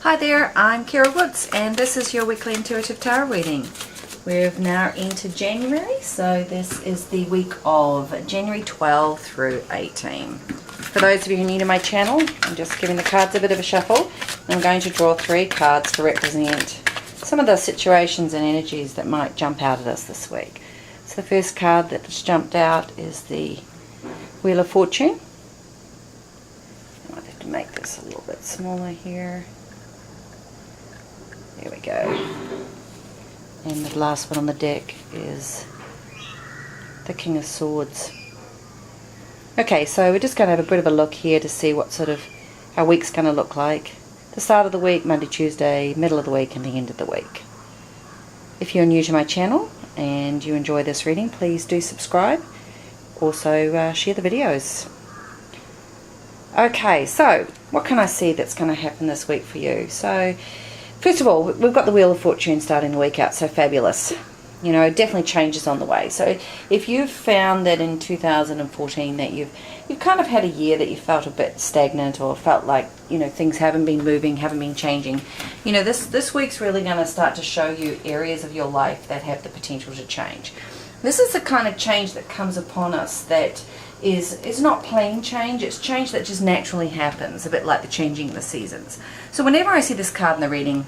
Hi there, I'm Kira Woods and this is your weekly intuitive tarot reading. We've now entered January, so this is the week of January 12 through 18. For those of you who are new to my channel, I'm just giving the cards a bit of a shuffle. I'm going to draw 3 cards to represent some of the situations and energies that might jump out at us this week. So the first card that just jumped out is the Wheel of Fortune. I might have to make this a little bit smaller here. There we go. And the last one on the deck is the King of Swords. Okay, so we're just going to have a bit of a look here to see what sort of our week's going to look like. The start of the week, Monday, Tuesday, middle of the week, and the end of the week. If you're new to my channel and you enjoy this reading, please do subscribe. Also, share the videos. Okay, so what can I see that's going to happen this week for you? So, first of all, we've got the Wheel of Fortune starting the week out, so fabulous. You know, definitely changes on the way. So if you've found that in 2014 that you've kind of had a year that you felt a bit stagnant or felt like, you know, things haven't been moving, haven't been changing, you know, this week's really going to start to show you areas of your life that have the potential to change. This is the kind of change that comes upon us that is not plain change, it's change that just naturally happens, a bit like the changing of the seasons. So whenever I see this card in the reading,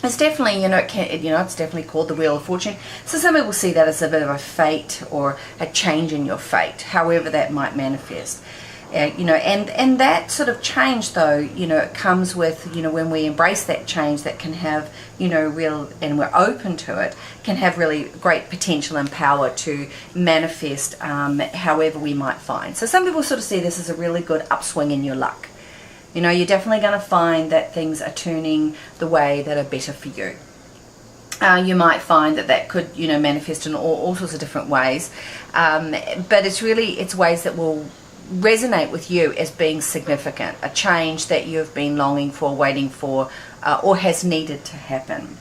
it's definitely, it's definitely called the Wheel of Fortune. So some people see that as a bit of a fate or a change in your fate, however that might manifest. And that sort of change, though, it comes with, when we embrace that change, that can have, real, and we're open to it, can have really great potential and power to manifest however we might find. So some people sort of see this as a really good upswing in your luck. You're definitely going to find that things are turning the way that are better for you. You might find that could, manifest in all sorts of different ways. But it's ways that will resonate with you as being significant, a change that you've been longing for, waiting for, or has needed to happen.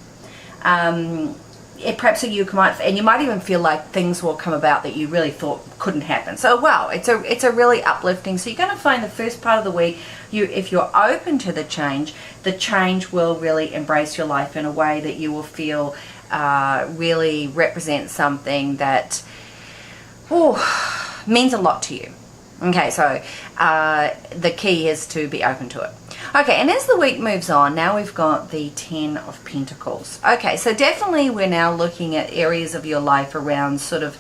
Perhaps you might even feel like things will come about that you really thought couldn't happen. So wow, it's a really uplifting. So you're going to find the first part of the week, if you're open to the change will really embrace your life in a way that you will feel really represents something that means a lot to you. Okay, so the key is to be open to it. Okay, and as the week moves on, now we've got the Ten of Pentacles. Okay, so definitely we're now looking at areas of your life around sort of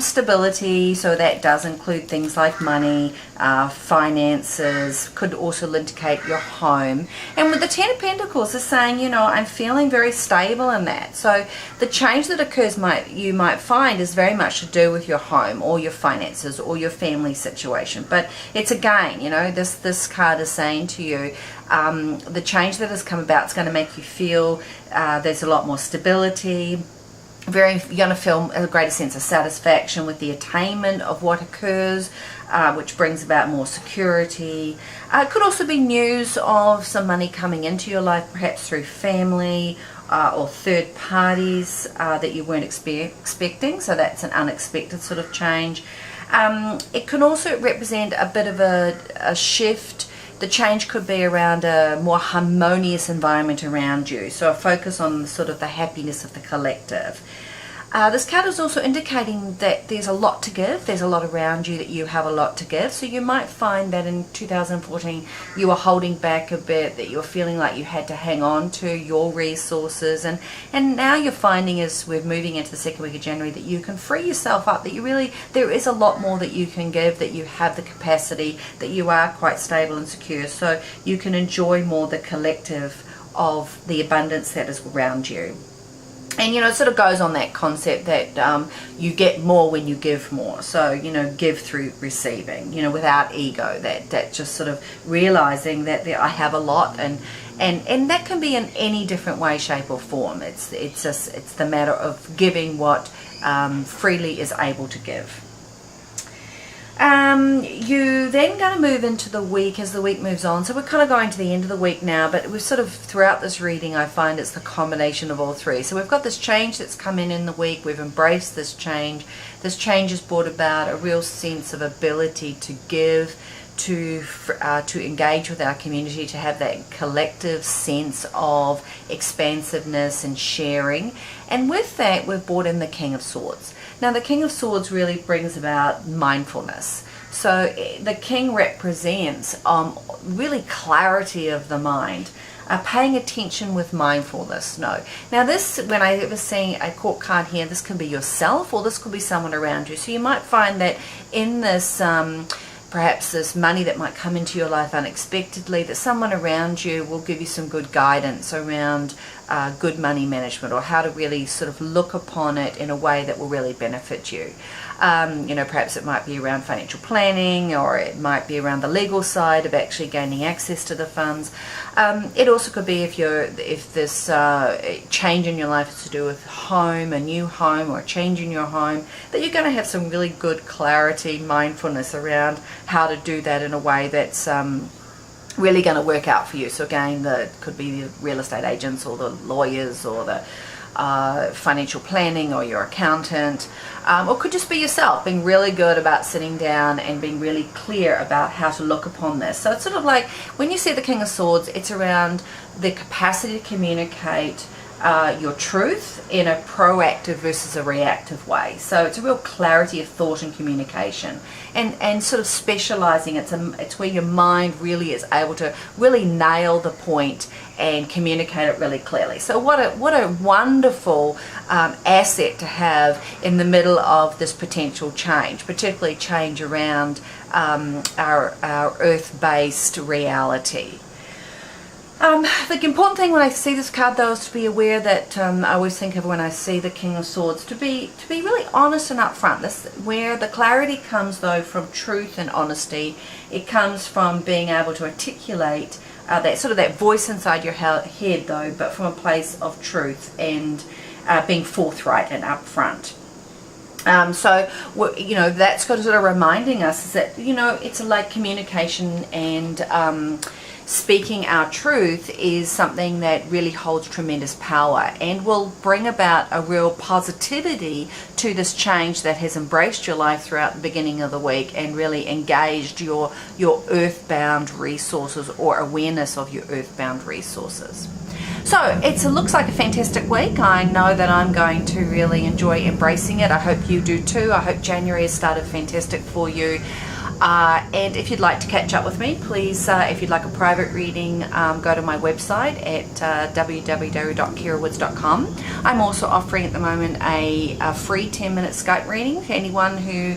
stability. So that does include things like money, finances, could also indicate your home. And with the Ten of Pentacles, it's saying, I'm feeling very stable in that. So the change that occurs you might find is very much to do with your home or your finances or your family situation. But it's again, this card is saying to you, the change that has come about is going to make you feel there's a lot more stability. You're going to feel a greater sense of satisfaction with the attainment of what occurs, which brings about more security. It could also be news of some money coming into your life, perhaps through family or third parties that you weren't expecting. So that's an unexpected sort of change. It can also represent a bit of a shift. The change could be around a more harmonious environment around you, so a focus on sort of the happiness of the collective. This card is also indicating that there's a lot to give. There's a lot around you that you have a lot to give. So you might find that in 2014 you were holding back a bit, that you're feeling like you had to hang on to your resources, and now you're finding as we're moving into the second week of January that you can free yourself up, that there is a lot more that you can give, that you have the capacity, that you are quite stable and secure, so you can enjoy more the collective of the abundance that is around you. And it sort of goes on that concept that you get more when you give more. So give through receiving, without ego, that just sort of realizing that I have a lot, and that can be in any different way, shape or form. It's the matter of giving what freely is able to give. You then going to move into the week as the week moves on. So we're kind of going to the end of the week now, but we're sort of throughout this reading I find it's the combination of all three. So we've got this change that's come in the week. We've embraced this change. This change has brought about a real sense of ability to give, to engage with our community, to have that collective sense of expansiveness and sharing. And with that, we've brought in the King of Swords. Now, the King of Swords really brings about mindfulness. So the King represents really clarity of the mind, paying attention with mindfulness. Now this, when I was seeing a court card here, this can be yourself or this could be someone around you. So you might find that in this perhaps this money that might come into your life unexpectedly, that someone around you will give you some good guidance around good money management, or how to really sort of look upon it in a way that will really benefit you. Perhaps it might be around financial planning, or it might be around the legal side of actually gaining access to the funds. It also could be if this change in your life is to do with home, a new home, or a change in your home, that you're going to have some really good clarity, mindfulness around how to do that in a way that's really going to work out for you. So again, could be the real estate agents or the lawyers or the financial planning or your accountant, or could just be yourself being really good about sitting down and being really clear about how to look upon this. So it's sort of like when you see the King of Swords, it's around the capacity to communicate your truth in a proactive versus a reactive way. So it's a real clarity of thought and communication, and sort of specializing. It's where your mind really is able to really nail the point and communicate it really clearly. So what a wonderful asset to have in the middle of this potential change, particularly change around our earth-based reality. The important thing when I see this card, though, is to be aware that I always think of when I see the King of Swords to be really honest and upfront. This where the clarity comes, though, from truth and honesty. It comes from being able to articulate that voice inside your head, though, but from a place of truth and being forthright and upfront. So that's got sort of reminding us is that it's like communication and speaking our truth is something that really holds tremendous power and will bring about a real positivity to this change that has embraced your life throughout the beginning of the week and really engaged your earthbound resources or awareness of your earthbound resources. So it looks like a fantastic week. I know that I'm going to really enjoy embracing it. I hope you do too. I hope January has started fantastic for you. And if you'd like to catch up with me, please, if you'd like a private reading, go to my website at www.kirawoods.com. I'm also offering at the moment a free 10-minute Skype reading for anyone who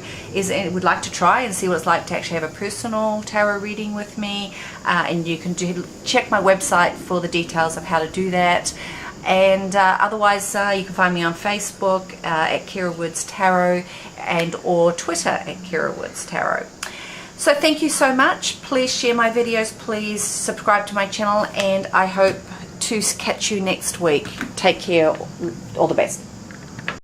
would like to try and see what it's like to actually have a personal tarot reading with me. And you can check my website for the details of how to do that. And otherwise, you can find me on Facebook at Kira Woods Tarot or Twitter at Kira Woods Tarot. So thank you so much. Please share my videos. Please subscribe to my channel. And I hope to catch you next week. Take care. All the best.